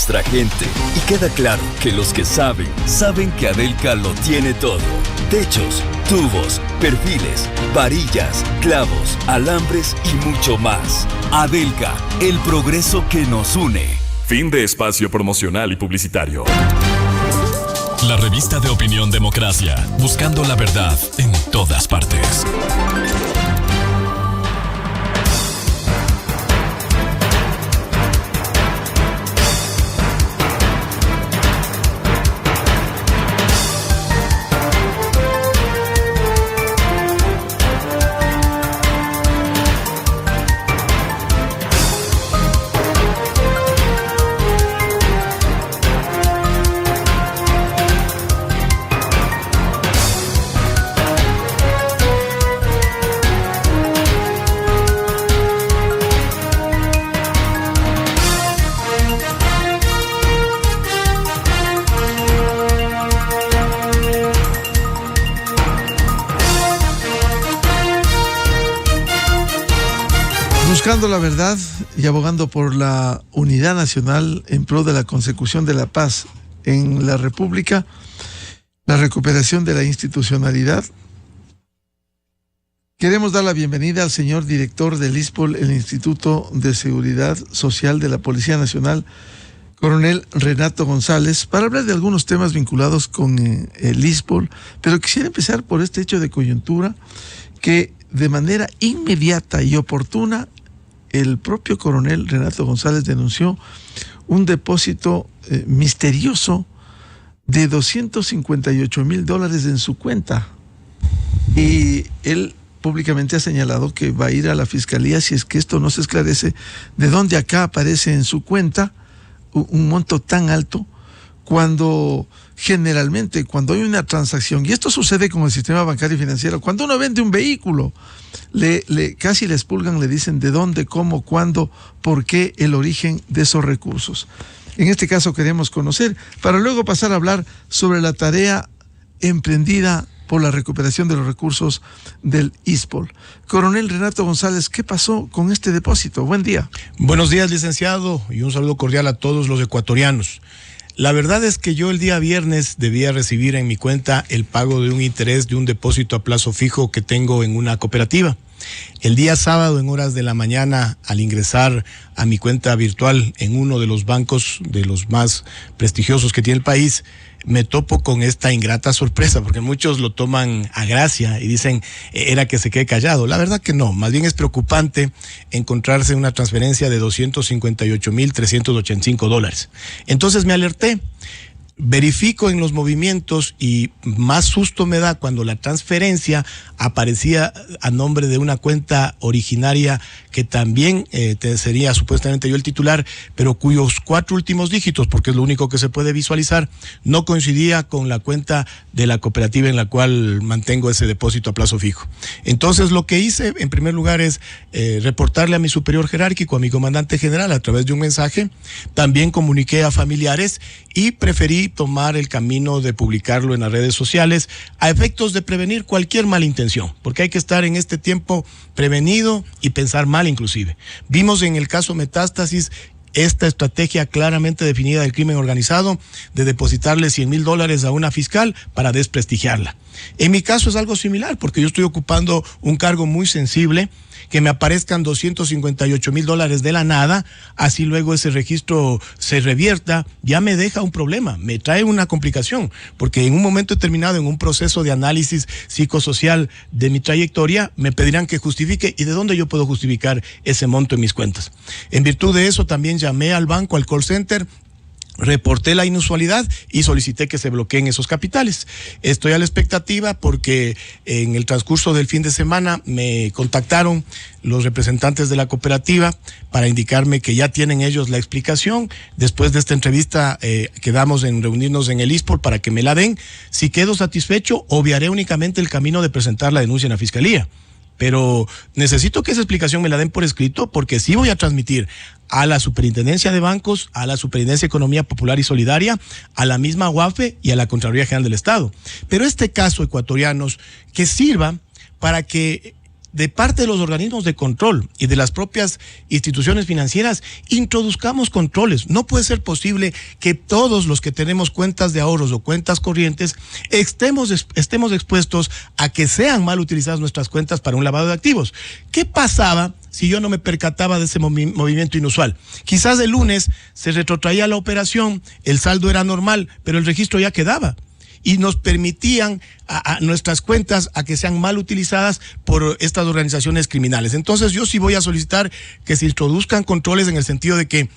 nuestra gente. Y queda claro que los que saben, saben que Adelca lo tiene todo. Techos, tubos, perfiles, varillas, clavos, alambres y mucho más. Adelca, el progreso que nos une. Fin de espacio promocional y publicitario. La revista de opinión Democracia, buscando la verdad en todas partes. Buscando la verdad y abogando por la unidad nacional en pro de la consecución de la paz en la República, la recuperación de la institucionalidad. Queremos dar la bienvenida al señor director del ISPOL, el Instituto de Seguridad Social de la Policía Nacional, coronel Renato González, para hablar de algunos temas vinculados con el ISPOL, pero quisiera empezar por este hecho de coyuntura que de manera inmediata y oportuna el propio coronel Renato González denunció un depósito misterioso de $258,000 en su cuenta. Y él públicamente ha señalado que va a ir a la fiscalía si es que esto no se esclarece, de dónde acá aparece en su cuenta un monto tan alto, cuando generalmente cuando hay una transacción, y esto sucede con el sistema bancario y financiero, cuando uno vende un vehículo, casi le expulgan, le dicen de dónde, cómo, cuándo, por qué, el origen de esos recursos. En este caso queremos conocer, para luego pasar a hablar sobre la tarea emprendida por la recuperación de los recursos del ISPOL. Coronel Renato González, ¿qué pasó con este depósito? Buen día. Buenos días, licenciado, y un saludo cordial a todos los ecuatorianos. La verdad es que yo el día viernes debía recibir en mi cuenta el pago de un interés de un depósito a plazo fijo que tengo en una cooperativa. El día sábado, en horas de la mañana, al ingresar a mi cuenta virtual en uno de los bancos de los más prestigiosos que tiene el país, me topo con esta ingrata sorpresa, porque muchos lo toman a gracia y dicen, era que se quede callado. La verdad que no, más bien es preocupante encontrarse una transferencia de $258,385. Entonces me alerté. Verifico en los movimientos y más susto me da cuando la transferencia aparecía a nombre de una cuenta originaria que también sería supuestamente yo el titular, pero cuyos 4 últimos dígitos, porque es lo único que se puede visualizar, no coincidía con la cuenta de la cooperativa en la cual mantengo ese depósito a plazo fijo. Entonces lo que hice en primer lugar es reportarle a mi superior jerárquico, a mi comandante general, a través de un mensaje. También comuniqué a familiares y preferí tomar el camino de publicarlo en las redes sociales a efectos de prevenir cualquier malintención, porque hay que estar en este tiempo prevenido y pensar mal inclusive. Vimos en el caso Metástasis esta estrategia claramente definida del crimen organizado de depositarle $100,000 a una fiscal para desprestigiarla. En mi caso es algo similar, porque yo estoy ocupando un cargo muy sensible. Que me aparezcan $258,000 de la nada, así luego ese registro se revierta, ya me deja un problema, me trae una complicación, porque en un momento determinado, en un proceso de análisis psicosocial de mi trayectoria, me pedirán que justifique, ¿y de dónde yo puedo justificar ese monto en mis cuentas? En virtud de eso, también llamé al banco, al call center, reporté la inusualidad y solicité que se bloqueen esos capitales. Estoy a la expectativa porque en el transcurso del fin de semana me contactaron los representantes de la cooperativa para indicarme que ya tienen ellos la explicación. Después de esta entrevista quedamos en reunirnos en el ISPOL para que me la den. Si quedo satisfecho, obviaré únicamente el camino de presentar la denuncia en la fiscalía. Pero necesito que esa explicación me la den por escrito, porque sí voy a transmitir a la Superintendencia de Bancos, a la Superintendencia de Economía Popular y Solidaria, a la misma UAFE y a la Contraloría General del Estado. Pero este caso, ecuatorianos, que sirva para que de parte de los organismos de control y de las propias instituciones financieras, introduzcamos controles. No puede ser posible que todos los que tenemos cuentas de ahorros o cuentas corrientes estemos expuestos a que sean mal utilizadas nuestras cuentas para un lavado de activos. ¿Qué pasaba si yo no me percataba de ese movimiento inusual? Quizás el lunes se retrotraía la operación, el saldo era normal, pero el registro ya quedaba. Y nos permitían a nuestras cuentas a que sean mal utilizadas por estas organizaciones criminales. Entonces yo sí voy a solicitar que se introduzcan controles en el sentido de que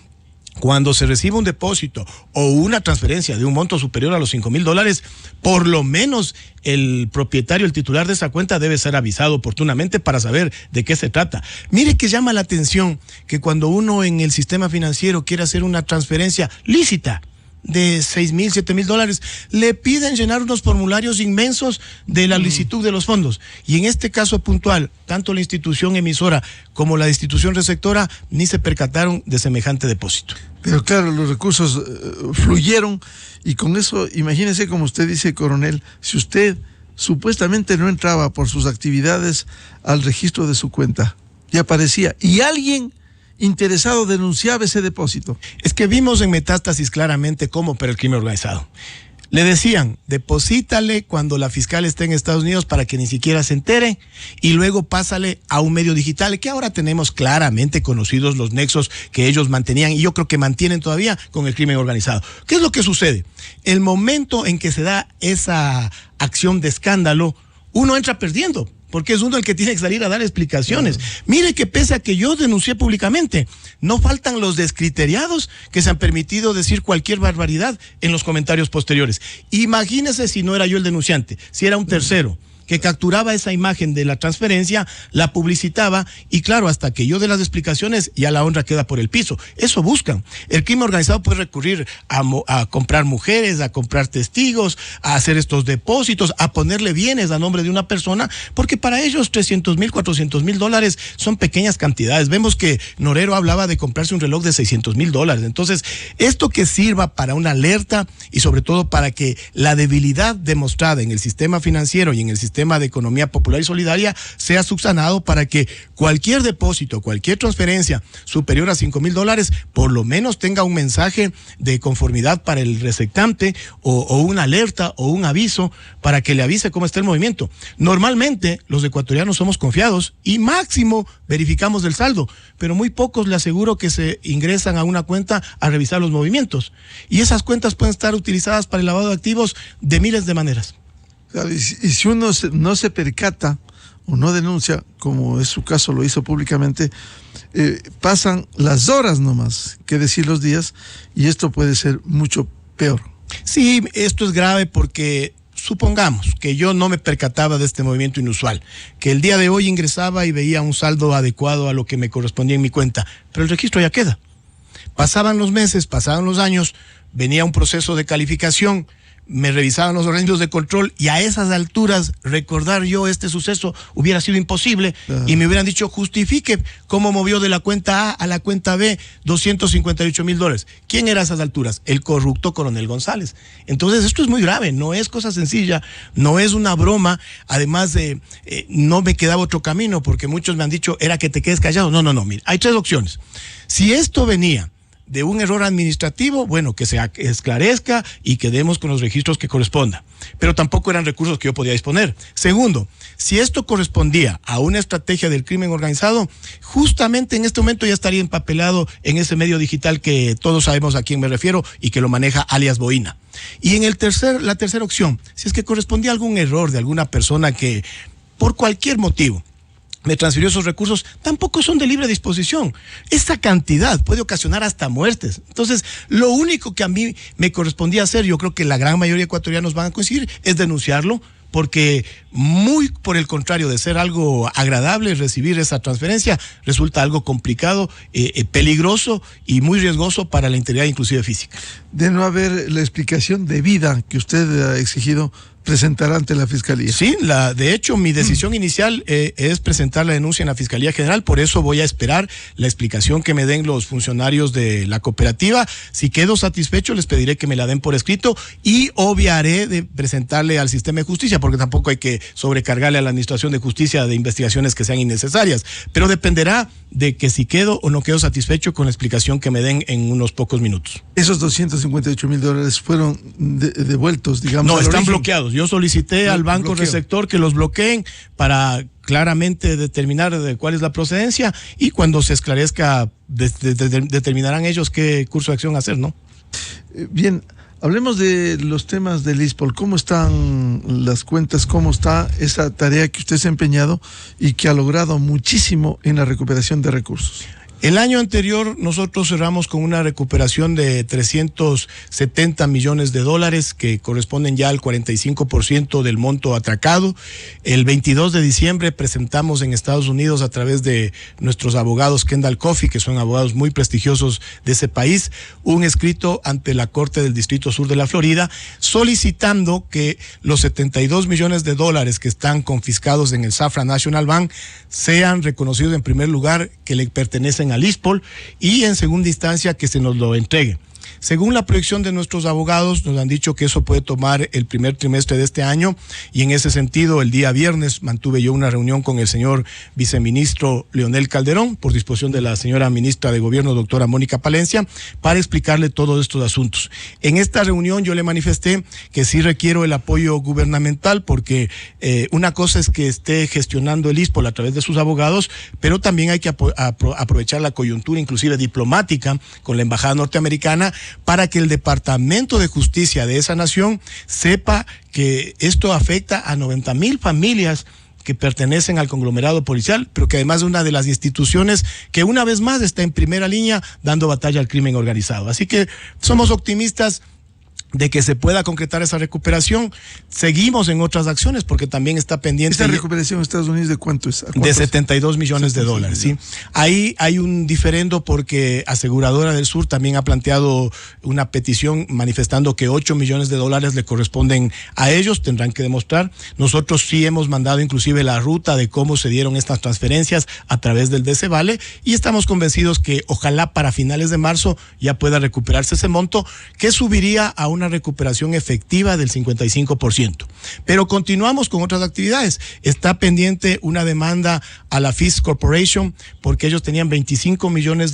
cuando se reciba un depósito o una transferencia de un monto superior a los $5,000, por lo menos el propietario, el titular de esa cuenta debe ser avisado oportunamente para saber de qué se trata. Mire que llama la atención que cuando uno en el sistema financiero quiere hacer una transferencia lícita de $6,000, $7,000, le piden llenar unos formularios inmensos de la licitud de los fondos. Y en este caso puntual, tanto la institución emisora como la institución receptora ni se percataron de semejante depósito. Pero claro, los recursos fluyeron y con eso, imagínese como usted dice, coronel, si usted supuestamente no entraba por sus actividades al registro de su cuenta, ya aparecía, y alguien interesado denunciaba ese depósito. Es que vimos en Metástasis claramente cómo opera el crimen organizado. Le decían, deposítale cuando la fiscal esté en Estados Unidos para que ni siquiera se entere y luego pásale a un medio digital, que ahora tenemos claramente conocidos los nexos que ellos mantenían y yo creo que mantienen todavía con el crimen organizado. ¿Qué es lo que sucede? El momento en que se da esa acción de escándalo, uno entra perdiendo, porque es uno el que tiene que salir a dar explicaciones. Mire que pese a que yo denuncié públicamente, no faltan los descriteriados que se han permitido decir cualquier barbaridad en los comentarios posteriores. Imagínese si no era yo el denunciante, si era un tercero que capturaba esa imagen de la transferencia, la publicitaba y claro, hasta que yo dé las explicaciones ya la honra queda por el piso. Eso buscan. El crimen organizado puede recurrir a comprar mujeres, a comprar testigos, a hacer estos depósitos, a ponerle bienes a nombre de una persona, porque para ellos $300,000, $400,000 son pequeñas cantidades. Vemos que Norero hablaba de comprarse un reloj de $600,000. Entonces, esto que sirva para una alerta y sobre todo para que la debilidad demostrada en el sistema financiero y en el sistema de economía popular y solidaria sea subsanado para que cualquier depósito, cualquier transferencia superior a $5,000 por lo menos tenga un mensaje de conformidad para el receptante o una alerta o un aviso para que le avise cómo está el movimiento. Normalmente los ecuatorianos somos confiados y máximo verificamos el saldo, pero muy pocos le aseguro que se ingresan a una cuenta a revisar los movimientos y esas cuentas pueden estar utilizadas para el lavado de activos de miles de maneras. Y si uno no se percata o no denuncia, como es su caso, lo hizo públicamente, pasan las horas nomás, que decir los días, y esto puede ser mucho peor. Sí, esto es grave porque supongamos que yo no me percataba de este movimiento inusual, que el día de hoy ingresaba y veía un saldo adecuado a lo que me correspondía en mi cuenta, pero el registro ya queda. Pasaban los meses, pasaban los años, venía un proceso de calificación, me revisaban los organismos de control y a esas alturas recordar yo este suceso hubiera sido imposible y me hubieran dicho justifique cómo movió de la cuenta A a la cuenta B $258,000. ¿Quién era a esas alturas? El corrupto coronel González. Entonces esto es muy grave, no es cosa sencilla, no es una broma. Además no me quedaba otro camino porque muchos me han dicho era que te quedes callado. No, mira, hay tres opciones. Si esto venía de un error administrativo, bueno, que se esclarezca y quedemos con los registros que corresponda. Pero tampoco eran recursos que yo podía disponer. Segundo, si esto correspondía a una estrategia del crimen organizado, justamente en este momento ya estaría empapelado en ese medio digital que todos sabemos a quién me refiero y que lo maneja alias Boina. Y en la tercera opción, si es que correspondía a algún error de alguna persona que por cualquier motivo me transfirió esos recursos, tampoco son de libre disposición. Esa cantidad puede ocasionar hasta muertes. Entonces, lo único que a mí me correspondía hacer, yo creo que la gran mayoría de ecuatorianos van a coincidir, es denunciarlo, porque muy por el contrario de ser algo agradable recibir esa transferencia, resulta algo complicado, peligroso y muy riesgoso para la integridad inclusive física. De no haber la explicación debida que usted ha exigido, presentará ante la Fiscalía. Sí, de hecho mi decisión inicial es presentar la denuncia en la Fiscalía General, por eso voy a esperar la explicación que me den los funcionarios de la cooperativa. Si quedo satisfecho, les pediré que me la den por escrito y obviaré de presentarle al sistema de justicia, porque tampoco hay que sobrecargarle a la Administración de Justicia de investigaciones que sean innecesarias, pero dependerá de que si quedo o no quedo satisfecho con la explicación que me den en unos pocos minutos. Esos $258,000 fueron devueltos, digamos. No, están origen. Bloqueados. Yo solicité al banco receptor que los bloqueen para claramente determinar de cuál es la procedencia, y cuando se esclarezca determinarán ellos qué curso de acción hacer, ¿no? Bien, hablemos de los temas del ISPOL. ¿Cómo están las cuentas? ¿Cómo está esa tarea que usted se ha empeñado y que ha logrado muchísimo en la recuperación de recursos? El año anterior nosotros cerramos con una recuperación de $370 millones, que corresponden ya al 45% del monto atracado. El 22 de diciembre presentamos en Estados Unidos, a través de nuestros abogados Kendall Coffey, que son abogados muy prestigiosos de ese país, un escrito ante la Corte del Distrito Sur de la Florida, solicitando que los $72 millones que están confiscados en el Safra National Bank sean reconocidos, en primer lugar, que le pertenecen al ISPOL, y en segunda instancia que se nos lo entregue. Según la proyección de nuestros abogados, nos han dicho que eso puede tomar el primer trimestre de este año, y en ese sentido el día viernes mantuve yo una reunión con el señor viceministro Leonel Calderón, por disposición de la señora ministra de Gobierno, doctora Mónica Palencia, para explicarle todos estos asuntos. En esta reunión yo le manifesté que sí requiero el apoyo gubernamental, porque una cosa es que esté gestionando el ISPOL a través de sus abogados, pero también hay que aprovechar la coyuntura, inclusive diplomática, con la embajada norteamericana, para que el Departamento de Justicia de esa nación sepa que esto afecta a 90,000 familias que pertenecen al conglomerado policial, pero que además es una de las instituciones que una vez más está en primera línea dando batalla al crimen organizado. Así que somos optimistas de que se pueda concretar esa recuperación. Seguimos en otras acciones porque también está pendiente. ¿Esta recuperación en Estados Unidos de cuánto es? De $72 millones, ¿sí? Ahí hay un diferendo porque Aseguradora del Sur también ha planteado una petición manifestando que $8 millones le corresponden a ellos, tendrán que demostrar. Nosotros sí hemos mandado inclusive la ruta de cómo se dieron estas transferencias a través del DCVale, y estamos convencidos que ojalá para finales de marzo ya pueda recuperarse ese monto, que subiría a una recuperación efectiva del 55%. Pero continuamos con otras actividades. Está pendiente una demanda a la Fisk Corporation porque ellos tenían $25 millones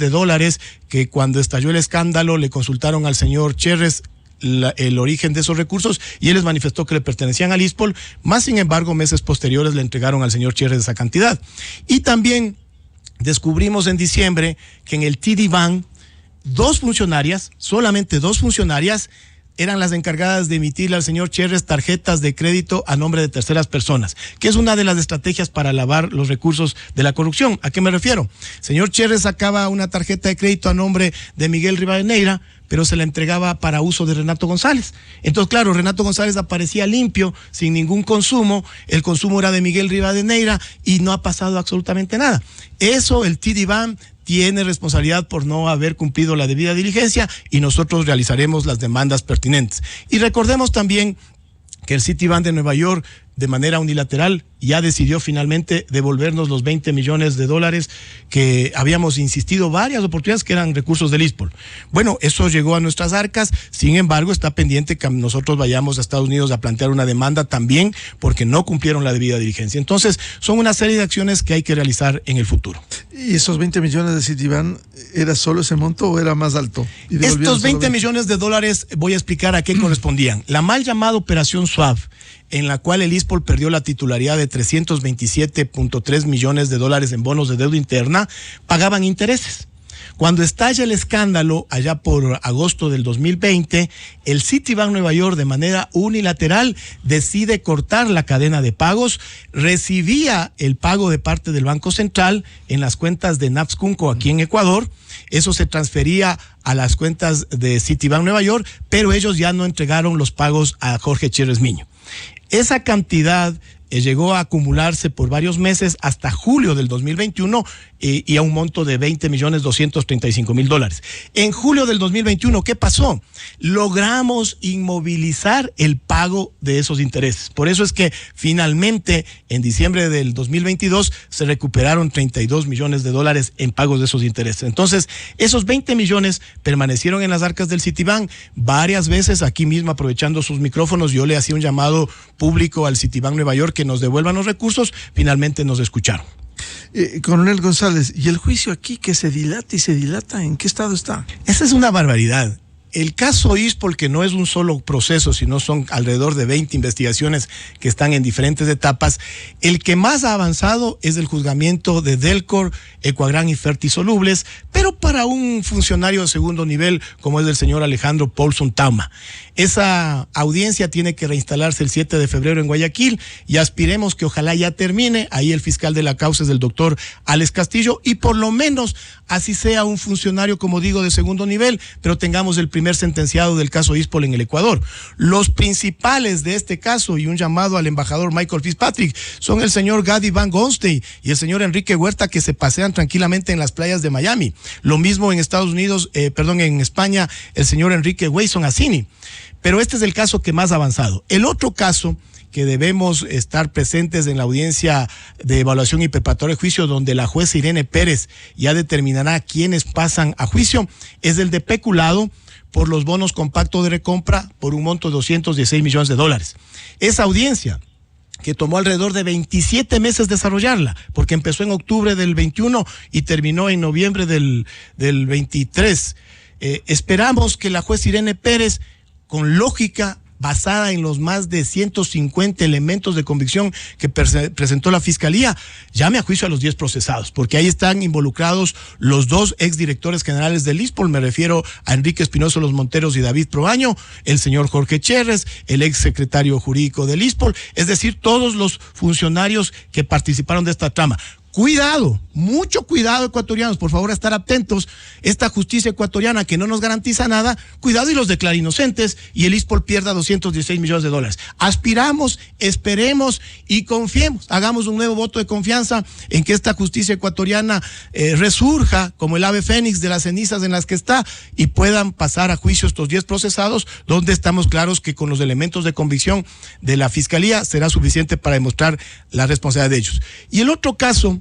que cuando estalló el escándalo le consultaron al señor Cherres el origen de esos recursos y él les manifestó que le pertenecían al ISPOL, más sin embargo meses posteriores le entregaron al señor Cherres esa cantidad. Y también descubrimos en diciembre que en el TD Bank solamente dos funcionarias eran las encargadas de emitirle al señor Cherres tarjetas de crédito a nombre de terceras personas, que es una de las estrategias para lavar los recursos de la corrupción. ¿A qué me refiero? Señor Cherres sacaba una tarjeta de crédito a nombre de Miguel Rivadeneira, pero se la entregaba para uso de Renato González. Entonces, claro, Renato González aparecía limpio, sin ningún consumo, el consumo era de Miguel Rivadeneira y no ha pasado absolutamente nada. Eso el TD Bank tiene responsabilidad por no haber cumplido la debida diligencia y nosotros realizaremos las demandas pertinentes. Y recordemos también que el Citibank de Nueva York, de manera unilateral, ya decidió finalmente devolvernos los $20 millones que habíamos insistido varias oportunidades que eran recursos del ISPOL. Bueno, eso llegó a nuestras arcas, sin embargo está pendiente que nosotros vayamos a Estados Unidos a plantear una demanda también porque no cumplieron la debida diligencia. Entonces, son una serie de acciones que hay que realizar en el futuro. ¿Y esos $20 millones de Citibank, era solo ese monto o era más alto? Estos $20 millones voy a explicar a qué correspondían. La mal llamada Operación Schwab, en la cual el ISPOL perdió la titularidad de $327.3 millones en bonos de deuda interna, pagaban intereses. Cuando estalla el escándalo, allá por agosto del 2020, el Citibank Nueva York, de manera unilateral, decide cortar la cadena de pagos, recibía el pago de parte del Banco Central en las cuentas de Napscunco aquí en Ecuador, eso se transfería a las cuentas de Citibank Nueva York, pero ellos ya no entregaron los pagos a Jorge Cherres Miño. Esa cantidad llegó a acumularse por varios meses hasta julio del 2021 y a un monto de $20.235.000. En julio del 2021, ¿qué pasó? Logramos inmovilizar el pago de esos intereses. Por eso es que finalmente en diciembre del 2022 se recuperaron $32 millones en pagos de esos intereses. Entonces, esos 20 millones permanecieron en las arcas del Citibank. Varias veces, aquí mismo aprovechando sus micrófonos, yo le hacía un llamado público al Citibank Nueva York que nos devuelvan los recursos. Finalmente nos escucharon. Coronel González, ¿y el juicio aquí que se dilata y se dilata? ¿En qué estado está? Esa es una barbaridad. El caso ISPOL, que no es un solo proceso, sino son alrededor de 20 investigaciones que están en diferentes etapas, el que más ha avanzado es el juzgamiento de Delcor, Ecuagran y Fertisolubles, pero para un funcionario de segundo nivel como es el señor Alejandro Paulson Tama. Esa audiencia tiene que reinstalarse el 7 de febrero en Guayaquil y aspiremos que ojalá ya termine. Ahí el fiscal de la causa es el doctor Alex Castillo y por lo menos así sea un funcionario, como digo, de segundo nivel, pero tengamos el primer sentenciado del caso ISPOL en el Ecuador. Los principales de este caso, y un llamado al embajador Michael Fitzpatrick, son el señor Gadi Van Gonstein y el señor Enrique Huerta, que se pasean tranquilamente en las playas de Miami. Lo mismo en en España, el señor Enrique Wayson Assini. Pero este es el caso que más ha avanzado. El otro caso que debemos estar presentes en la audiencia de evaluación y preparatoria de juicio, donde la jueza Irene Pérez ya determinará quiénes pasan a juicio, es el de peculado por los bonos compacto de recompra por un monto de $216 millones. Esa audiencia, que tomó alrededor de 27 meses desarrollarla, porque empezó en octubre del 21 y terminó en noviembre del 23. Esperamos que la jueza Irene Pérez, con lógica basada en los más de 150 elementos de convicción que presentó la Fiscalía, llame a juicio a los 10 procesados, porque ahí están involucrados los 2 exdirectores generales del ISPOL, me refiero a Enrique Espinosa Los Monteros y David Proaño, el señor Jorge Cherres, el exsecretario jurídico del ISPOL, es decir, todos los funcionarios que participaron de esta trama. Cuidado, mucho cuidado, ecuatorianos, por favor, a estar atentos. Esta justicia ecuatoriana que no nos garantiza nada, cuidado y los declara inocentes y el ISPOL pierda $216 millones. Aspiramos, esperemos y confiemos. Hagamos un nuevo voto de confianza en que esta justicia ecuatoriana resurja como el ave fénix de las cenizas en las que está y puedan pasar a juicio estos 10 procesados, donde estamos claros que con los elementos de convicción de la Fiscalía será suficiente para demostrar la responsabilidad de ellos. Y el otro caso,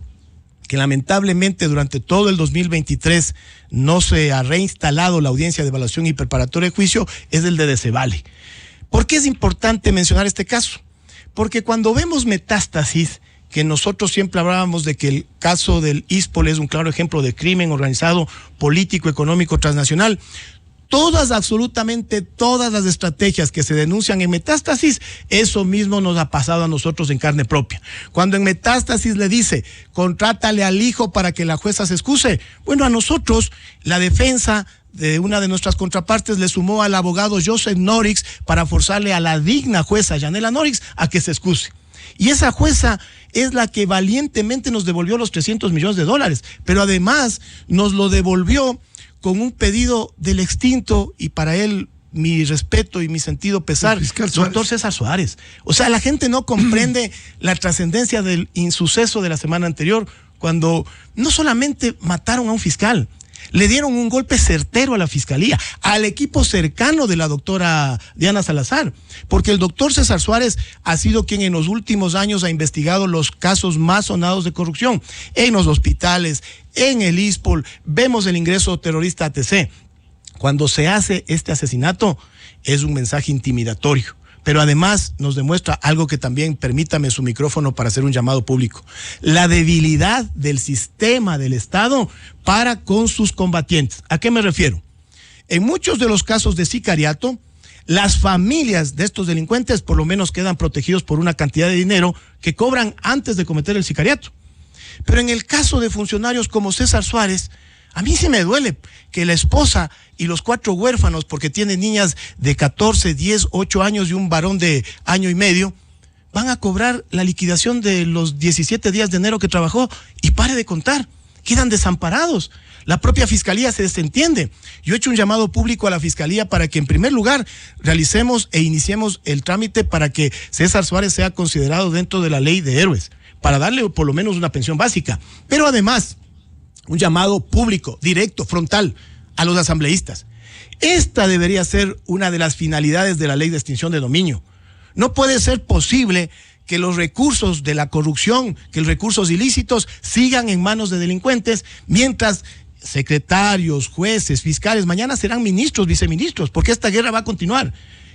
que lamentablemente durante todo el 2023 no se ha reinstalado la audiencia de evaluación y preparatoria de juicio, es el de Decebale. ¿Por qué es importante mencionar este caso? Porque cuando vemos Metástasis, que nosotros siempre hablábamos de que el caso del ISPOL es un claro ejemplo de crimen organizado, político, económico, transnacional, absolutamente todas las estrategias que se denuncian en Metástasis, eso mismo nos ha pasado a nosotros en carne propia. Cuando en Metástasis le dice, contrátale al hijo para que la jueza se excuse, bueno, a nosotros la defensa de una de nuestras contrapartes le sumó al abogado Joseph Norix para forzarle a la digna jueza Yanela Norix a que se excuse. Y esa jueza es la que valientemente nos devolvió los $300 millones, pero además nos lo devolvió con un pedido del extinto, y para él mi respeto y mi sentido pesar, doctor César Suárez. O sea, la gente no comprende la trascendencia del insuceso de la semana anterior, cuando no solamente mataron a un fiscal, le dieron un golpe certero a la Fiscalía, al equipo cercano de la doctora Diana Salazar, porque el doctor César Suárez ha sido quien en los últimos años ha investigado los casos más sonados de corrupción en los hospitales, en el ISPOL. Vemos el ingreso terrorista ATC. Cuando se hace este asesinato es un mensaje intimidatorio, pero además nos demuestra algo que también, permítame su micrófono para hacer un llamado público: la debilidad del sistema del Estado para con sus combatientes. ¿A qué me refiero? En muchos de los casos de sicariato, las familias de estos delincuentes por lo menos quedan protegidos por una cantidad de dinero que cobran antes de cometer el sicariato. Pero en el caso de funcionarios como César Suárez, a mí sí me duele que la esposa y los 4 huérfanos, porque tienen niñas de 14, 10, 8 años y un varón de año y medio, van a cobrar la liquidación de los 17 días de enero que trabajó y pare de contar. quedan desamparados. La propia Fiscalía se desentiende. Yo he hecho un llamado público a la Fiscalía para que en primer lugar realicemos e iniciemos el trámite para que César Suárez sea considerado dentro de la ley de héroes, para darle por lo menos una pensión básica. Pero además, un llamado público, directo, frontal, a los asambleístas. Esta debería ser una de las finalidades de la ley de extinción de dominio. No puede ser posible que los recursos de la corrupción, que los recursos ilícitos sigan en manos de delincuentes, mientras secretarios, jueces, fiscales, mañana serán ministros, viceministros, porque esta guerra va a continuar.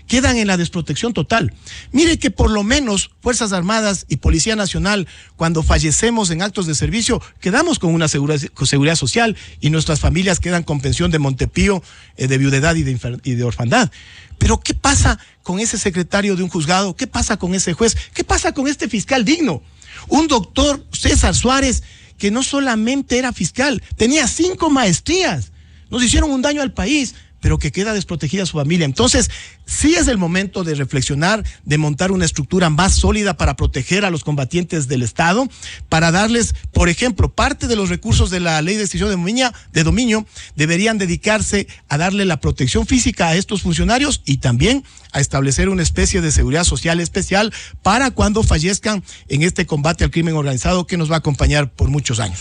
Quedan en la desprotección total. Mire que por lo menos Fuerzas Armadas y Policía Nacional, cuando fallecemos en actos de servicio, quedamos con una seguridad social y nuestras familias quedan con pensión de Montepío, de viudedad y de orfandad. Pero ¿qué pasa con ese secretario de un juzgado? ¿Qué pasa con ese juez? ¿Qué pasa con este fiscal digno? Un doctor César Suárez, que no solamente era fiscal, tenía 5 maestrías. Nos hicieron un daño al país, pero que queda desprotegida su familia. Entonces, sí es el momento de reflexionar, de montar una estructura más sólida para proteger a los combatientes del Estado, para darles, por ejemplo, parte de los recursos de la ley de extinción de dominio deberían dedicarse a darle la protección física a estos funcionarios y también a establecer una especie de seguridad social especial para cuando fallezcan en este combate al crimen organizado que nos va a acompañar por muchos años.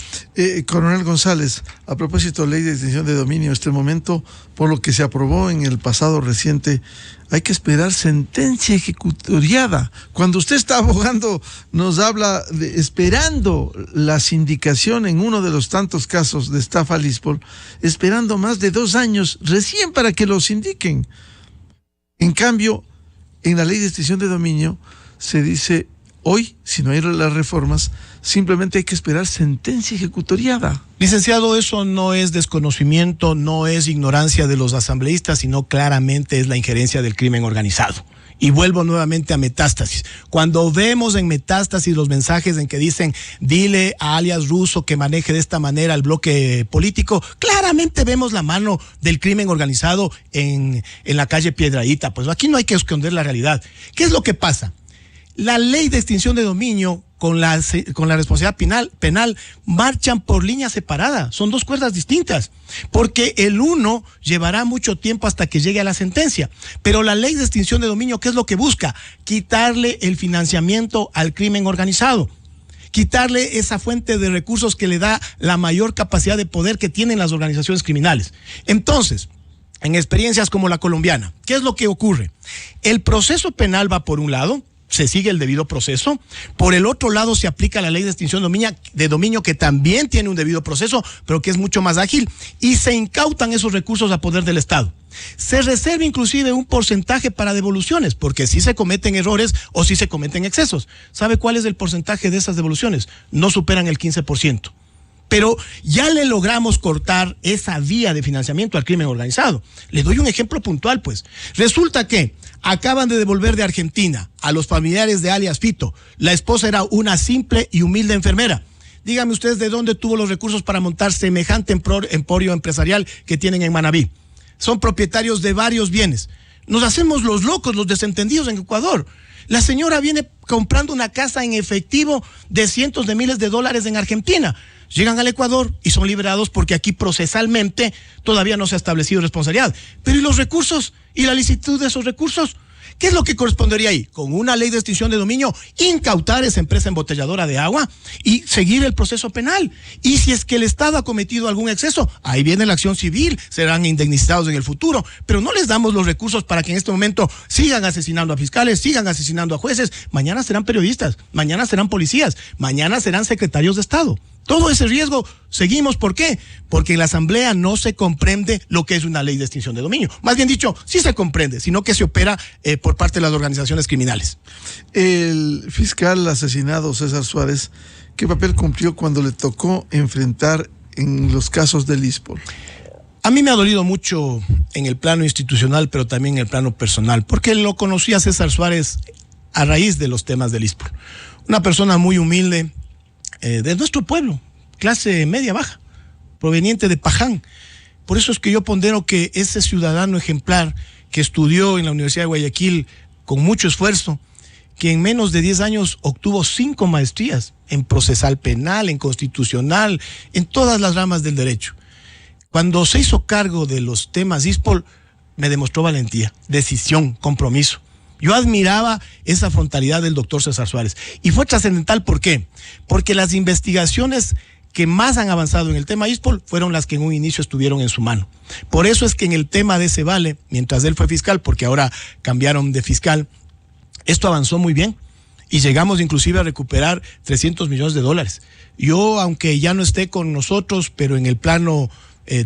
Coronel González, a propósito de ley de extinción de dominio, este momento, por lo que se aprobó en el pasado reciente, hay que esperar sentencia ejecutoriada. Cuando usted está abogando, nos habla de esperando la sindicación en uno de los tantos casos de estafa al ISPOL, esperando más de 2 años recién para que lo sindiquen. En cambio, en la ley de extinción de dominio se dice, hoy, si no hay las reformas, simplemente hay que esperar sentencia ejecutoriada. Licenciado, eso no es desconocimiento, no es ignorancia de los asambleístas, sino claramente es la injerencia del crimen organizado. Y vuelvo nuevamente a Metástasis. Cuando vemos en Metástasis los mensajes en que dicen, dile a alias Russo que maneje de esta manera el bloque político, claramente vemos la mano del crimen organizado en la calle Piedradita. Pues aquí no hay que esconder la realidad. ¿Qué es lo que pasa? La ley de extinción de dominio con la responsabilidad penal marchan por línea separada, son 2 cuerdas distintas, porque el uno llevará mucho tiempo hasta que llegue a la sentencia, pero la ley de extinción de dominio, ¿qué es lo que busca? Quitarle el financiamiento al crimen organizado, quitarle esa fuente de recursos que le da la mayor capacidad de poder que tienen las organizaciones criminales. Entonces, en experiencias como la colombiana, ¿qué es lo que ocurre? El proceso penal va por un lado, se sigue el debido proceso. Por el otro lado se aplica la ley de extinción de dominio que también tiene un debido proceso, pero que es mucho más ágil, y se incautan esos recursos a poder del Estado. Se reserva inclusive un porcentaje para devoluciones, porque si se cometen errores o si se cometen excesos. ¿Sabe cuál es el porcentaje de esas devoluciones? No superan el 15%. Pero ya le logramos cortar esa vía de financiamiento al crimen organizado. Le doy un ejemplo puntual, pues. Resulta que acaban de devolver de Argentina a los familiares de alias Fito. La esposa era una simple y humilde enfermera. Díganme ustedes de dónde tuvo los recursos para montar semejante emporio empresarial que tienen en Manabí. Son propietarios de varios bienes. Nos hacemos los locos, los desentendidos en Ecuador. La señora viene comprando una casa en efectivo de cientos de miles de dólares en Argentina. Llegan al Ecuador y son liberados porque aquí procesalmente todavía no se ha establecido responsabilidad. Pero ¿y los recursos? ¿Y la licitud de esos recursos? ¿Qué es lo que correspondería ahí? Con una ley de extinción de dominio, incautar esa empresa embotelladora de agua y seguir el proceso penal. Y si es que el Estado ha cometido algún exceso, ahí viene la acción civil, serán indemnizados en el futuro, pero no les damos los recursos para que en este momento sigan asesinando a fiscales, sigan asesinando a jueces. Mañana serán periodistas, mañana serán policías, mañana serán secretarios de Estado. Todo ese riesgo seguimos. ¿Por qué? Porque en la Asamblea no se comprende lo que es una ley de extinción de dominio. Más bien dicho, sí se comprende, sino que se opera por parte de las organizaciones criminales. El fiscal asesinado César Suárez, ¿qué papel cumplió cuando le tocó enfrentar en los casos del ISPOL? A mí me ha dolido mucho en el plano institucional, pero también en el plano personal, porque lo conocí a César Suárez a raíz de los temas del ISPOL. Una persona muy humilde, de nuestro pueblo, clase media baja, proveniente de Paján. Por eso es que yo pondero que ese ciudadano ejemplar que estudió en la Universidad de Guayaquil con mucho esfuerzo que en menos de 10 años obtuvo 5 maestrías en procesal penal, en constitucional, en todas las ramas del derecho. Cuando se hizo cargo de los temas ISPOL, me demostró valentía, decisión, compromiso. Yo admiraba esa frontalidad del doctor César Suárez. Y fue trascendental, ¿por qué? Porque las investigaciones que más han avanzado en el tema ISPOL fueron las que en un inicio estuvieron en su mano. Por eso es que en el tema de ese vale, mientras él fue fiscal, porque ahora cambiaron de fiscal, esto avanzó muy bien y llegamos inclusive a recuperar $300 millones. Yo, aunque ya no esté con nosotros, pero en el plano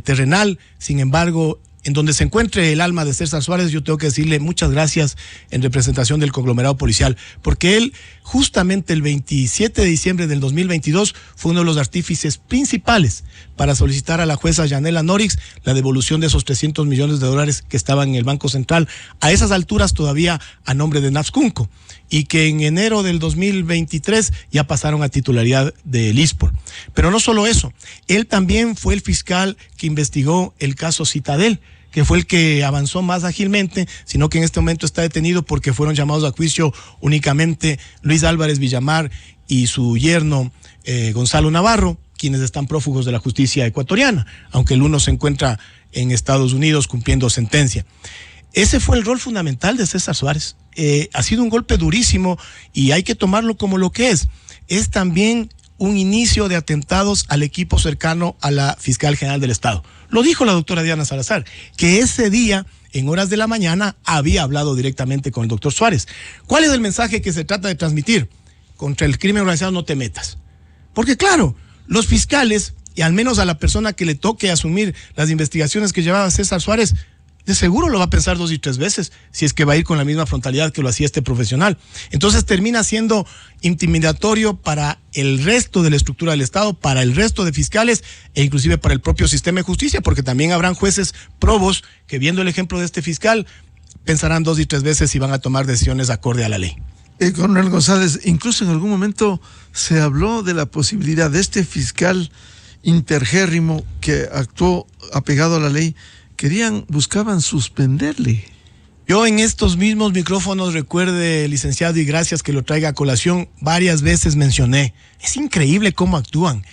terrenal, sin embargo, en donde se encuentre el alma de César Suárez, yo tengo que decirle muchas gracias en representación del conglomerado policial, porque él justamente el 27 de diciembre del 2022 fue uno de los artífices principales para solicitar a la jueza Yanela Norix la devolución de esos $300 millones que estaban en el Banco Central, a esas alturas todavía a nombre de Nafscunco, y que en enero del 2023 ya pasaron a titularidad del ISPOL. Pero no solo eso, él también fue el fiscal que investigó el caso Citadel, que fue el que avanzó más ágilmente, sino que en este momento está detenido porque fueron llamados a juicio únicamente Luis Álvarez Villamar y su yerno Gonzalo Navarro, quienes están prófugos de la justicia ecuatoriana, aunque el uno se encuentra en Estados Unidos cumpliendo sentencia. Ese fue el rol fundamental de César Suárez. Ha sido un golpe durísimo y hay que tomarlo como lo que es. Es también un inicio de atentados al equipo cercano a la fiscal general del Estado. Lo dijo la doctora Diana Salazar, que ese día, en horas de la mañana, había hablado directamente con el doctor Suárez. ¿Cuál es el mensaje que se trata de transmitir? Contra el crimen organizado no te metas. Porque claro, los fiscales, y al menos a la persona que le toque asumir las investigaciones que llevaba César Suárez, de seguro lo va a pensar 2 y 3 veces si es que va a ir con la misma frontalidad que lo hacía este profesional. Entonces termina siendo intimidatorio para el resto de la estructura del Estado, para el resto de fiscales e inclusive para el propio sistema de justicia, porque también habrán jueces probos que, viendo el ejemplo de este fiscal, pensarán 2 y 3 veces si van a tomar decisiones acorde a la ley. Coronel González, incluso en algún momento se habló de la posibilidad de este fiscal intergérrimo que actuó apegado a la ley. Buscaban suspenderle. Yo en estos mismos micrófonos, recuerde, licenciado, y gracias que lo traiga a colación, varias veces mencioné, es increíble cómo actúan.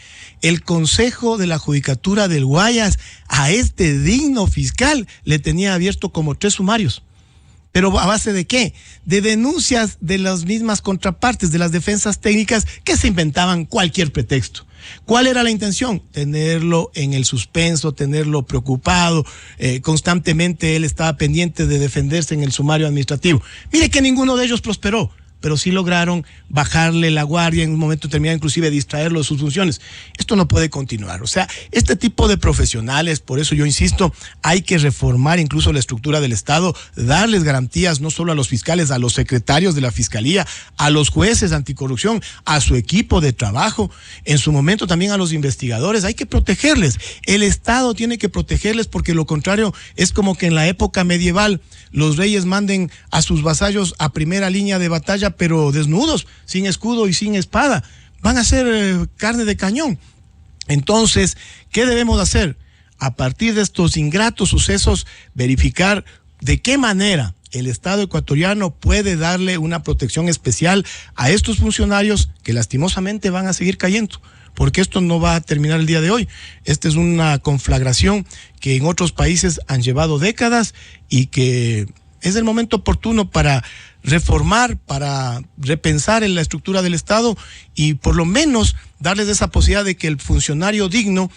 El Consejo de la Judicatura del Guayas a este digno fiscal le tenía abierto como 3 sumarios. ¿Pero a base de qué? De denuncias de las mismas contrapartes, de las defensas técnicas que se inventaban cualquier pretexto. ¿Cuál era la intención? Tenerlo en el suspenso, tenerlo preocupado. Constantemente él estaba pendiente de defenderse en el sumario administrativo. Mire que ninguno de ellos prosperó, pero sí lograron bajarle la guardia en un momento determinado, inclusive distraerlo de sus funciones. Esto no puede continuar. O sea, este tipo de profesionales, por eso yo insisto, hay que reformar incluso la estructura del Estado, darles garantías no solo a los fiscales, a los secretarios de la Fiscalía, a los jueces anticorrupción, a su equipo de trabajo, en su momento también a los investigadores. Hay que protegerles. El Estado tiene que protegerles, porque lo contrario es como que en la época medieval los reyes manden a sus vasallos a primera línea de batalla, pero desnudos, sin escudo y sin espada. Van a ser carne de cañón. Entonces, ¿qué debemos hacer? A partir de estos ingratos sucesos, verificar de qué manera el Estado ecuatoriano puede darle una protección especial a estos funcionarios que lastimosamente van a seguir cayendo, porque esto no va a terminar el día de hoy. Esta es una conflagración que en otros países han llevado décadas y que es el momento oportuno para reformar, para repensar en la estructura del Estado y por lo menos darles esa posibilidad de que el funcionario digno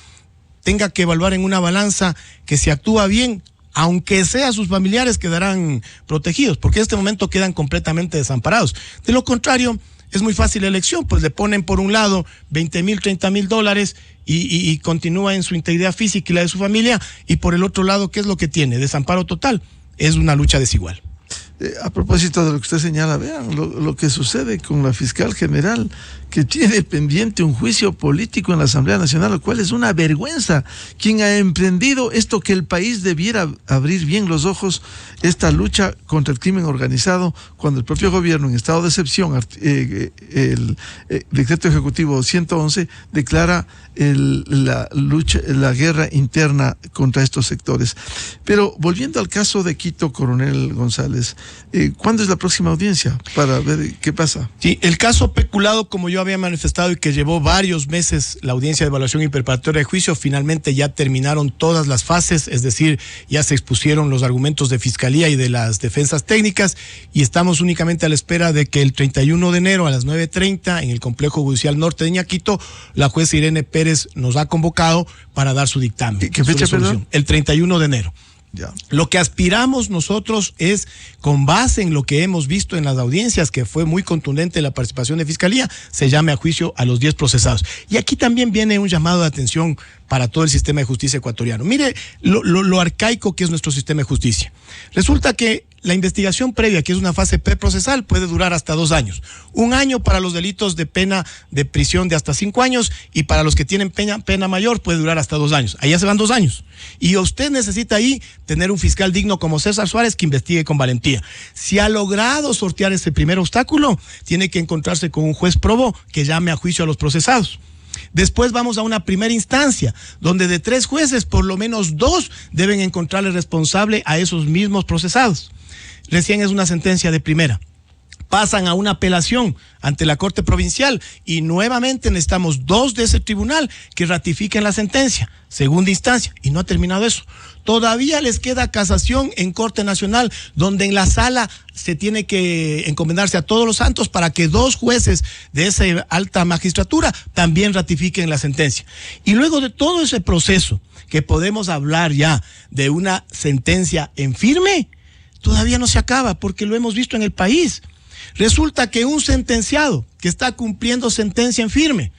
tenga que evaluar en una balanza que si actúa bien, aunque sea sus familiares, quedarán protegidos, porque en este momento quedan completamente desamparados. De lo contrario, es muy fácil la elección, pues le ponen por un lado $20,000, $30,000 y continúa en su integridad física y la de su familia, y por el otro lado, ¿qué es lo que tiene? Desamparo total. Es una lucha desigual. A propósito de lo que usted señala, vean lo que sucede con la fiscal general, que tiene pendiente un juicio político en la Asamblea Nacional, lo cual es una vergüenza. Quien ha emprendido esto, que el país debiera abrir bien los ojos, esta lucha contra el crimen organizado, cuando el propio gobierno, en estado de excepción, el decreto ejecutivo 111 declara la guerra interna contra estos sectores. Pero volviendo al caso de Quito, coronel González, ¿Cuándo es la próxima audiencia para ver qué pasa? Sí, el caso peculado, como yo había manifestado y que llevó varios meses la audiencia de evaluación y preparatoria de juicio, finalmente ya terminaron todas las fases, es decir, ya se expusieron los argumentos de fiscalía y de las defensas técnicas y estamos únicamente a la espera de que el 31 de enero a las 9:30 en el Complejo Judicial Norte de Ñaquito, la jueza Irene Pérez nos ha convocado para dar su dictamen. ¿Qué fecha, perdón? El 31 de enero. Ya. Lo que aspiramos nosotros es, con base en lo que hemos visto en las audiencias, que fue muy contundente la participación de Fiscalía, se llame a juicio a los 10 procesados. Y aquí también viene un llamado de atención para todo el sistema de justicia ecuatoriano. Mire lo arcaico que es nuestro sistema de justicia. Resulta que la investigación previa, que es una fase preprocesal, puede durar hasta 2 años. 1 año para los delitos de pena de prisión de hasta 5 años y para los que tienen pena mayor puede durar hasta 2 años. Allá se van 2 años. Y usted necesita ahí tener un fiscal digno como César Suárez que investigue con valentía. Si ha logrado sortear ese primer obstáculo, tiene que encontrarse con un juez probo que llame a juicio a los procesados. Después vamos a una primera instancia, donde de 3 jueces, por lo menos 2 deben encontrarle responsable a esos mismos procesados. Recién es una sentencia de primera. Pasan a una apelación ante la Corte Provincial y nuevamente necesitamos 2 de ese tribunal que ratifiquen la sentencia, segunda instancia, y no ha terminado eso. Todavía les queda casación en Corte Nacional, donde en la sala se tiene que encomendarse a todos los santos para que 2 jueces de esa alta magistratura también ratifiquen la sentencia. Y luego de todo ese proceso, que podemos hablar ya de una sentencia en firme, todavía no se acaba, porque lo hemos visto en el país. Resulta que un sentenciado que está cumpliendo sentencia en firme,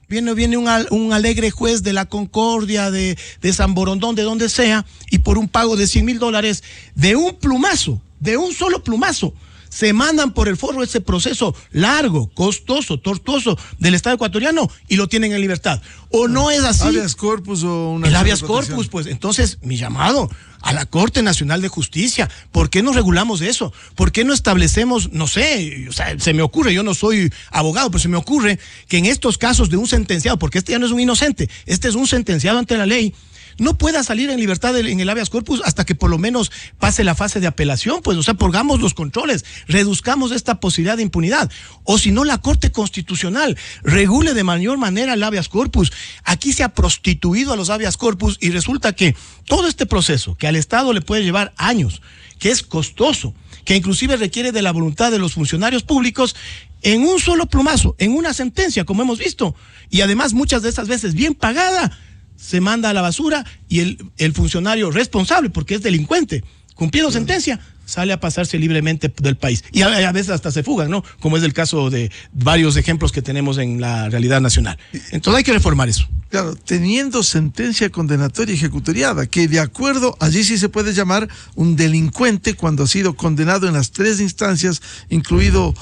viene un alegre juez de la Concordia, de San Borondón, de donde sea, y por un pago de $100,000, de un plumazo, de un solo plumazo, se mandan por el forro ese proceso largo, costoso, tortuoso del Estado ecuatoriano y lo tienen en libertad. ¿O no es así? ¿Habeas corpus o una? El habeas corpus, pues entonces mi llamado a la Corte Nacional de Justicia, ¿por qué no regulamos eso? ¿Por qué no establecemos, no sé, o sea, se me ocurre, yo no soy abogado, pero se me ocurre que en estos casos de un sentenciado, porque este ya no es un inocente, este es un sentenciado ante la ley, no pueda salir en libertad en el habeas corpus hasta que por lo menos pase la fase de apelación, pues, o sea, pongamos los controles, reduzcamos esta posibilidad de impunidad, o si no la Corte Constitucional regule de mayor manera el habeas corpus. Aquí se ha prostituido a los habeas corpus y resulta que todo este proceso, que al Estado le puede llevar años, que es costoso, que inclusive requiere de la voluntad de los funcionarios públicos, en un solo plumazo, en una sentencia, como hemos visto, y además muchas de esas veces bien pagada, se manda a la basura y el funcionario responsable, porque es delincuente, cumpliendo sentencia, sale a pasarse libremente del país. Y a veces hasta se fugan, ¿no? Como es el caso de varios ejemplos que tenemos en la realidad nacional. Entonces hay que reformar eso. Claro, teniendo sentencia condenatoria ejecutoriada, que de acuerdo, allí sí se puede llamar un delincuente cuando ha sido condenado en las 3 instancias, incluido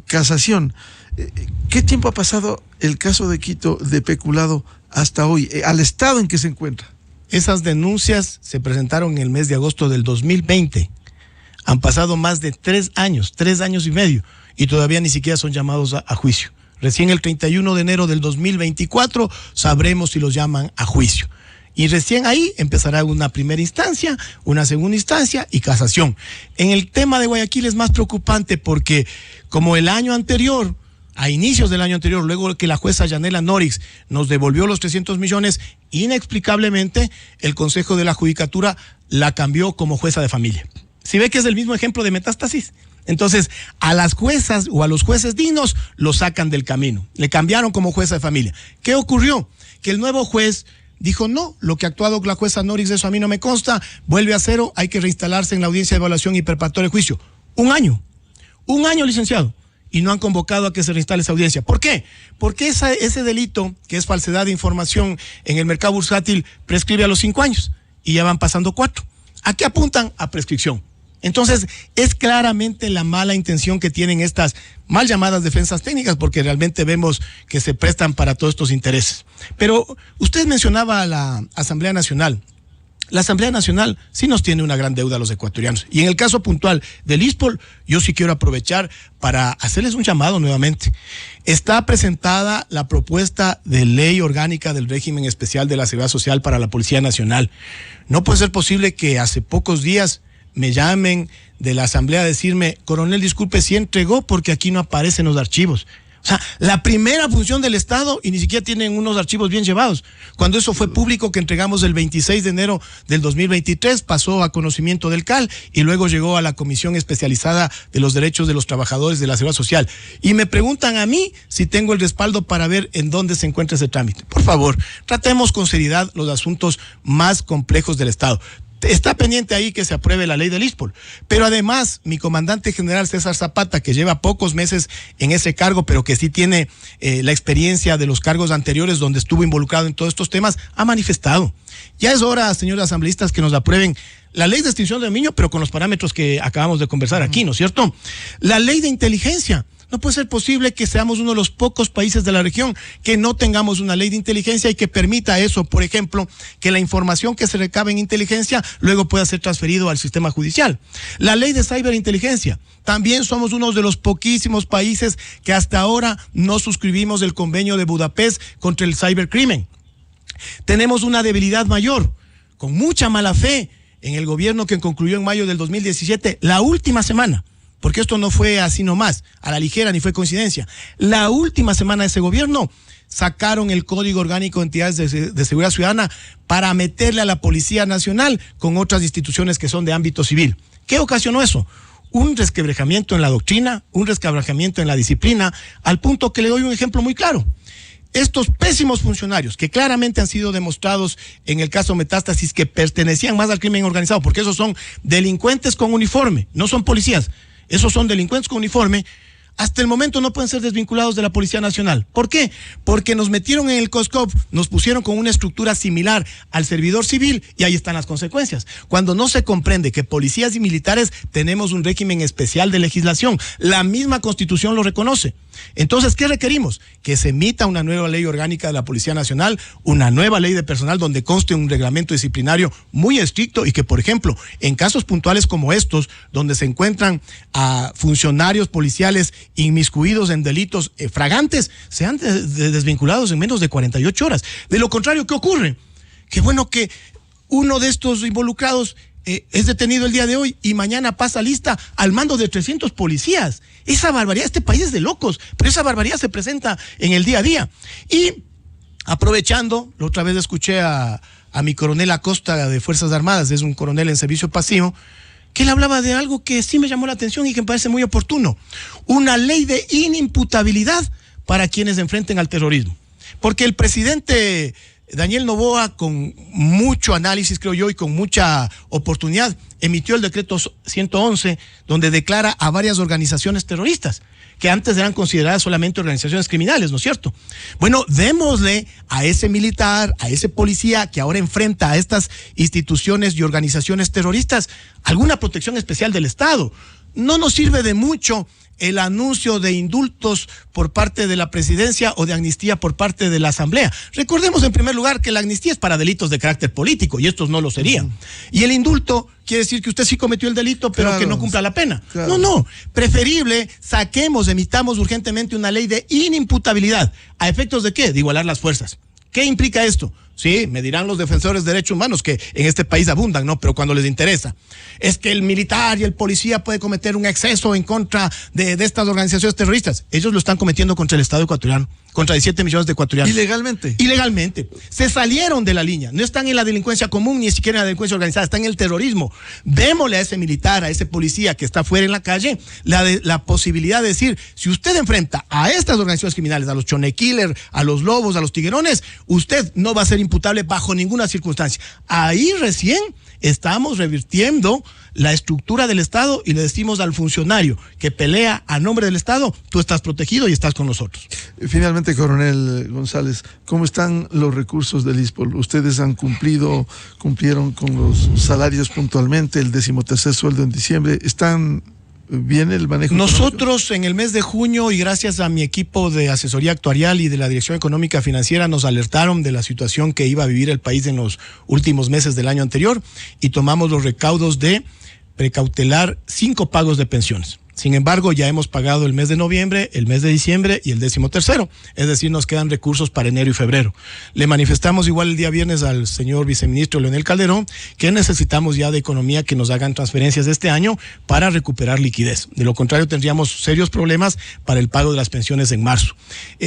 casación. ¿Qué tiempo ha pasado el caso de Quito de peculado hasta hoy, al estado en que se encuentra? Esas denuncias se presentaron en el mes de agosto del 2020. Han pasado más de 3 años, 3 años y medio, y todavía ni siquiera son llamados a juicio. Recién el 31 de enero del 2024 sabremos si los llaman a juicio. Y recién ahí empezará una primera instancia, una segunda instancia y casación. En el tema de Guayaquil es más preocupante porque, como el año anterior, a inicios del año anterior, luego que la jueza Yanela Norix nos devolvió los 300 millones, inexplicablemente el Consejo de la Judicatura la cambió como jueza de familia. Si ve que es el mismo ejemplo de metástasis. Entonces, a las juezas o a los jueces dignos los sacan del camino. Le cambiaron como jueza de familia. ¿Qué ocurrió? Que el nuevo juez dijo, no, lo que ha actuado la jueza Norix, eso a mí no me consta, vuelve a cero, hay que reinstalarse en la audiencia de evaluación y preparatoria de juicio. 1 año, licenciado. Y no han convocado a que se reinstale esa audiencia. ¿Por qué? Porque ese delito, que es falsedad de información en el mercado bursátil, prescribe a los 5 años y ya van pasando 4. ¿A qué apuntan? A prescripción. Entonces, es claramente la mala intención que tienen estas mal llamadas defensas técnicas, porque realmente vemos que se prestan para todos estos intereses. Pero usted mencionaba a la Asamblea Nacional. La Asamblea Nacional sí nos tiene una gran deuda a los ecuatorianos. Y en el caso puntual del ISPOL, yo sí quiero aprovechar para hacerles un llamado nuevamente. Está presentada la propuesta de ley orgánica del régimen especial de la Seguridad Social para la Policía Nacional. No puede ser posible que hace pocos días me llamen de la asamblea a decirme, coronel, disculpe, si entregó porque aquí no aparecen los archivos. O sea, la primera función del Estado y ni siquiera tienen unos archivos bien llevados. Cuando eso fue público, que entregamos el 26 de enero del 2023, pasó a conocimiento del CAL y luego llegó a la Comisión Especializada de los Derechos de los Trabajadores de la Seguridad Social. Y me preguntan a mí si tengo el respaldo para ver en dónde se encuentra ese trámite. Por favor, tratemos con seriedad los asuntos más complejos del Estado. Está pendiente ahí que se apruebe la ley del ISPOL. Pero además, mi comandante general César Zapata, que lleva pocos meses en ese cargo, pero que sí tiene la experiencia de los cargos anteriores donde estuvo involucrado en todos estos temas, ha manifestado. Ya es hora, señores asambleístas, que nos aprueben la ley de extinción de dominio, pero con los parámetros que acabamos de conversar aquí, ¿no es cierto? La ley de inteligencia. No puede ser posible que seamos uno de los pocos países de la región que no tengamos una ley de inteligencia y que permita eso, por ejemplo, que la información que se recabe en inteligencia luego pueda ser transferido al sistema judicial. La ley de ciberinteligencia. También somos uno de los poquísimos países que hasta ahora no suscribimos el convenio de Budapest contra el cibercrimen. Tenemos una debilidad mayor, con mucha mala fe en el gobierno que concluyó en mayo del 2017, la última semana. Porque esto no fue así nomás, a la ligera, ni fue coincidencia. La última semana de ese gobierno sacaron el Código Orgánico de Entidades de Seguridad Ciudadana para meterle a la Policía Nacional con otras instituciones que son de ámbito civil. ¿Qué ocasionó eso? Un resquebrajamiento en la doctrina, un resquebrajamiento en la disciplina, al punto que le doy un ejemplo muy claro. Estos pésimos funcionarios, que claramente han sido demostrados en el caso Metástasis, que pertenecían más al crimen organizado, porque esos son delincuentes con uniforme, no son policías. Esos son delincuentes con uniforme, hasta el momento no pueden ser desvinculados de la Policía Nacional. ¿Por qué? Porque nos metieron en el COSCOP, nos pusieron con una estructura similar al servidor civil y ahí están las consecuencias. Cuando no se comprende que policías y militares tenemos un régimen especial de legislación, la misma Constitución lo reconoce. Entonces, ¿qué requerimos? Que se emita una nueva ley orgánica de la Policía Nacional, una nueva ley de personal donde conste un reglamento disciplinario muy estricto y que, por ejemplo, en casos puntuales como estos, donde se encuentran a funcionarios policiales inmiscuidos en delitos fragantes, sean desvinculados en menos de 48 horas. De lo contrario, ¿qué ocurre? Qué bueno que uno de estos involucrados es detenido el día de hoy y mañana pasa lista al mando de 300 policías. Esa barbaridad, este país es de locos, pero esa barbaridad se presenta en el día a día. Y aprovechando, la otra vez escuché a mi coronel Acosta de Fuerzas Armadas, es un coronel en servicio pasivo, que él hablaba de algo que sí me llamó la atención y que me parece muy oportuno. Una ley de inimputabilidad para quienes enfrenten al terrorismo. Porque el presidente Daniel Noboa, con mucho análisis, creo yo, y con mucha oportunidad, emitió el decreto 111, donde declara a varias organizaciones terroristas, que antes eran consideradas solamente organizaciones criminales, ¿no es cierto? Bueno, démosle a ese militar, a ese policía que ahora enfrenta a estas instituciones y organizaciones terroristas alguna protección especial del Estado. No nos sirve de mucho el anuncio de indultos por parte de la presidencia o de amnistía por parte de la asamblea. Recordemos en primer lugar que la amnistía es para delitos de carácter político y estos no lo serían. Y el indulto quiere decir que usted sí cometió el delito, pero claro, que no cumpla la pena. Claro. No, preferible emitamos urgentemente una ley de inimputabilidad. ¿A efectos de qué? De igualar las fuerzas. ¿Qué implica esto? Sí, me dirán los defensores de derechos humanos que en este país abundan, ¿no? Pero cuando les interesa. Es que el militar y el policía puede cometer un exceso en contra de estas organizaciones terroristas. Ellos lo están cometiendo contra el Estado ecuatoriano, contra 17 millones de ecuatorianos. ¿Ilegalmente? Ilegalmente. Se salieron de la línea. No están en la delincuencia común ni siquiera en la delincuencia organizada, están en el terrorismo. Démosle a ese militar, a ese policía que está fuera en la calle, la posibilidad de decir, si usted enfrenta a estas organizaciones criminales, a los Chone Killer, a los Lobos, a los Tiguerones, usted no va a ser imputable bajo ninguna circunstancia. Ahí recién estamos revirtiendo la estructura del Estado y le decimos al funcionario que pelea a nombre del Estado, tú estás protegido y estás con nosotros. Finalmente, coronel González, ¿cómo están los recursos del ISPOL? Ustedes cumplieron con los salarios puntualmente, el 13º sueldo en diciembre, ¿están bien el manejo? Nosotros económico? En el mes de junio, y gracias a mi equipo de asesoría actuarial y de la Dirección Económica Financiera, nos alertaron de la situación que iba a vivir el país en los últimos meses del año anterior y tomamos los recaudos de precautelar 5 pagos de pensiones. Sin embargo, ya hemos pagado el mes de noviembre, el mes de diciembre y el 13º. Es decir, nos quedan recursos para enero y febrero. Le manifestamos igual el día viernes al señor viceministro Leonel Calderón que necesitamos ya de economía que nos hagan transferencias de este año para recuperar liquidez. De lo contrario, tendríamos serios problemas para el pago de las pensiones en marzo.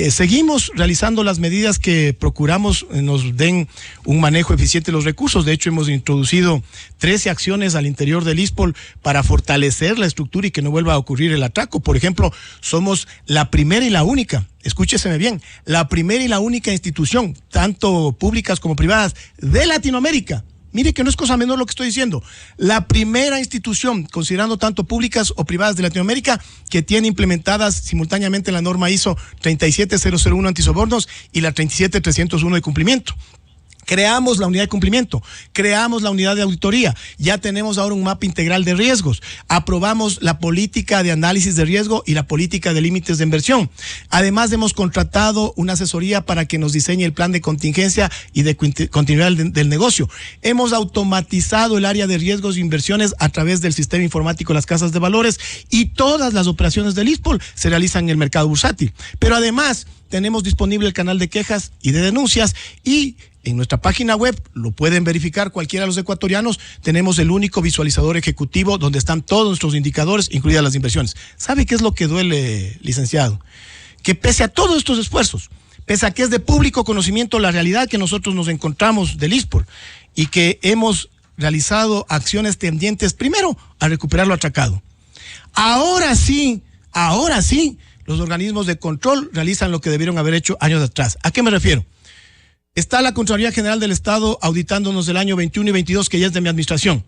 Seguimos realizando las medidas que procuramos nos den un manejo eficiente de los recursos. De hecho, hemos introducido 13 acciones al interior del ISPOL para fortalecer la estructura y que no vuelva a ocurrir el atraco. Por ejemplo, somos la primera y la única, escúcheseme bien, la primera y la única institución, tanto públicas como privadas, de Latinoamérica. Mire que no es cosa menor lo que estoy diciendo. La primera institución, considerando tanto públicas o privadas de Latinoamérica, que tiene implementadas simultáneamente la norma ISO 37001 antisobornos y la 37301 de cumplimiento. Creamos la unidad de cumplimiento, creamos la unidad de auditoría, ya tenemos ahora un mapa integral de riesgos, aprobamos la política de análisis de riesgo y la política de límites de inversión. Además, hemos contratado una asesoría para que nos diseñe el plan de contingencia y de continuidad del negocio. Hemos automatizado el área de riesgos e inversiones a través del sistema informático de las casas de valores y todas las operaciones del ISPOL se realizan en el mercado bursátil. Pero además, tenemos disponible el canal de quejas y de denuncias y en nuestra página web, lo pueden verificar cualquiera de los ecuatorianos, tenemos el único visualizador ejecutivo donde están todos nuestros indicadores, incluidas las inversiones. ¿Sabe qué es lo que duele, licenciado? Que pese a todos estos esfuerzos, pese a que es de público conocimiento la realidad que nosotros nos encontramos del ISPOL y que hemos realizado acciones tendientes primero a recuperar lo atracado. Ahora sí, los organismos de control realizan lo que debieron haber hecho años atrás. ¿A qué me refiero? Está la Contraloría General del Estado auditándonos del año 21 y 22, que ya es de mi administración.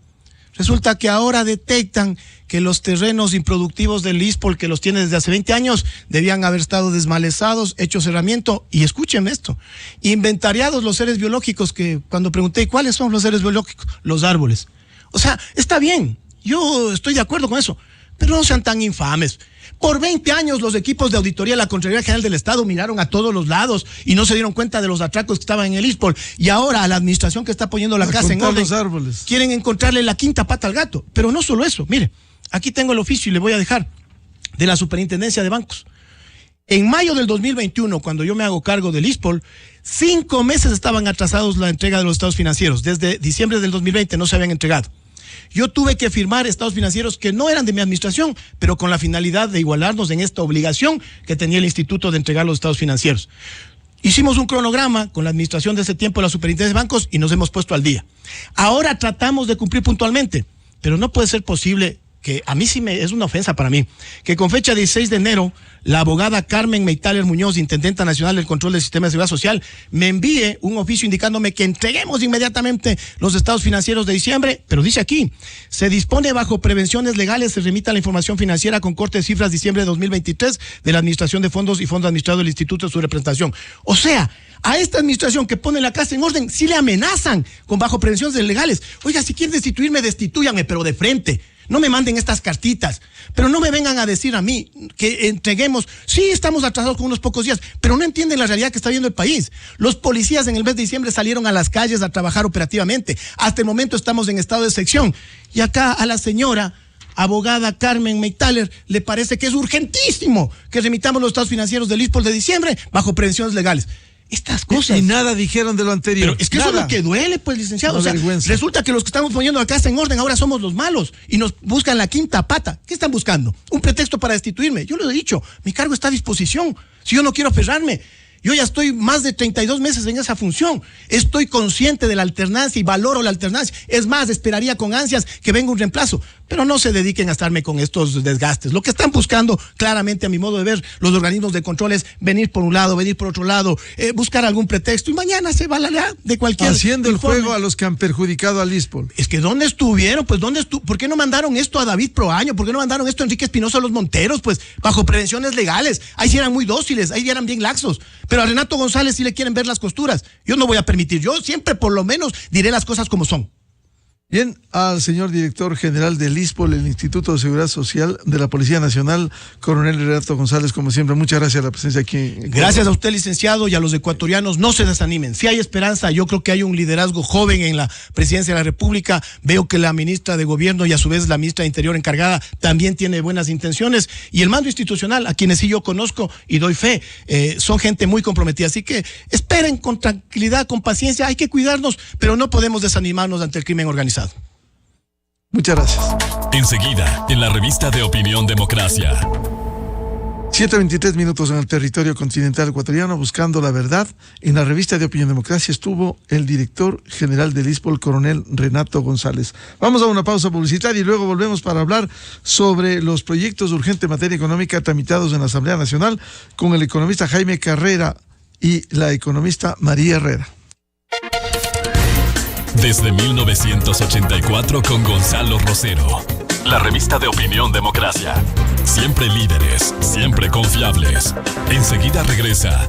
Resulta que ahora detectan que los terrenos improductivos del ISPOL, que los tiene desde hace 20 años, debían haber estado desmalezados, hechos cerramiento, y escúchenme esto, inventariados los seres biológicos, que cuando pregunté cuáles son los seres biológicos, los árboles. O sea, está bien, yo estoy de acuerdo con eso, pero no sean tan infames. Por 20 años los equipos de auditoría de la Contraloría General del Estado miraron a todos los lados y no se dieron cuenta de los atracos que estaban en el ISPOL. Y ahora a la administración que está poniendo la casa en orden, los árboles, quieren encontrarle la quinta pata al gato. Pero no solo eso, mire, aquí tengo el oficio y le voy a dejar de la Superintendencia de Bancos. En mayo del 2021, cuando yo me hago cargo del ISPOL, 5 meses estaban atrasados la entrega de los estados financieros. Desde diciembre del 2020 no se habían entregado. Yo tuve que firmar estados financieros que no eran de mi administración, pero con la finalidad de igualarnos en esta obligación que tenía el instituto de entregar los estados financieros. Hicimos un cronograma con la administración de ese tiempo de la Superintendencia de Bancos y nos hemos puesto al día. Ahora tratamos de cumplir puntualmente, pero no puede ser posible que a mí es una ofensa para mí, que con fecha 16 de enero, la abogada Carmen Meitaler Muñoz, Intendenta Nacional del Control del Sistema de Seguridad Social, me envíe un oficio indicándome que entreguemos inmediatamente los estados financieros de diciembre, pero dice aquí, se dispone bajo prevenciones legales, se remita la información financiera con corte de cifras diciembre de 2023 de la Administración de Fondos y Fondos Administrados del Instituto de su representación. O sea, a esta administración que pone la casa en orden, sí le amenazan con bajo prevenciones legales. Oiga, si quieren destituirme, destitúyanme, pero de frente. No me manden estas cartitas, pero no me vengan a decir a mí que entreguemos. Sí, estamos atrasados con unos pocos días, pero no entienden la realidad que está viendo el país. Los policías en el mes de diciembre salieron a las calles a trabajar operativamente. Hasta el momento estamos en estado de excepción. Y acá a la señora abogada Carmen Meitaler le parece que es urgentísimo que remitamos los estados financieros del ISPOL de diciembre bajo prevenciones legales. Estas cosas. Y nada dijeron de lo anterior. Pero es que nada. eso es lo que duele, pues, licenciado. O sea, vergüenza. resulta que los que estamos poniendo la casa en orden ahora somos los malos y nos buscan la quinta pata. ¿Qué están buscando? Un pretexto para destituirme. Yo lo he dicho, mi cargo está a disposición. Si yo no quiero aferrarme, yo ya estoy más de 32 meses en esa función. Estoy consciente de la alternancia y valoro la alternancia. Es más, esperaría con ansias que venga un reemplazo. Pero no se dediquen a estarme con estos desgastes. Lo que están buscando, claramente, a mi modo de ver, los organismos de control es venir por un lado, venir por otro lado, buscar algún pretexto y mañana se valerá de cualquier haciendo informe. El juego a los que han perjudicado al ISPOL. Es que ¿dónde estuvieron? Pues ¿por qué no mandaron esto a David Proaño? ¿Por qué no mandaron esto a Enrique Espinosa Los Monteros? Pues bajo prevenciones legales. Ahí sí eran muy dóciles, ahí sí eran bien laxos. Pero a Renato González sí le quieren ver las costuras. Yo no voy a permitir. Yo siempre por lo menos diré las cosas como son. Bien, al señor director general del ISPOL, el Instituto de Seguridad Social de la Policía Nacional, coronel Renato González, como siempre, muchas gracias por la presencia aquí. Gracias a usted, licenciado, y a los ecuatorianos, no se desanimen. Si hay esperanza, yo creo que hay un liderazgo joven en la presidencia de la República. Veo que la ministra de Gobierno y a su vez la ministra de Interior encargada también tiene buenas intenciones. Y el mando institucional, a quienes sí yo conozco y doy fe, son gente muy comprometida. Así que esperen con tranquilidad, con paciencia. Hay que cuidarnos, pero no podemos desanimarnos ante el crimen organizado. Muchas gracias. Enseguida, en la revista de Opinión Democracia. 7:23 en el territorio continental ecuatoriano, buscando la verdad. En la revista de Opinión Democracia estuvo el director general del ISPOL, coronel Renato González. Vamos a una pausa publicitaria y luego volvemos para hablar sobre los proyectos de urgente materia económica tramitados en la Asamblea Nacional con el economista Jaime Carrera y la economista María Herrera. Desde 1984 con Gonzalo Rosero. La revista de Opinión Democracia. Siempre líderes, siempre confiables. Enseguida regresa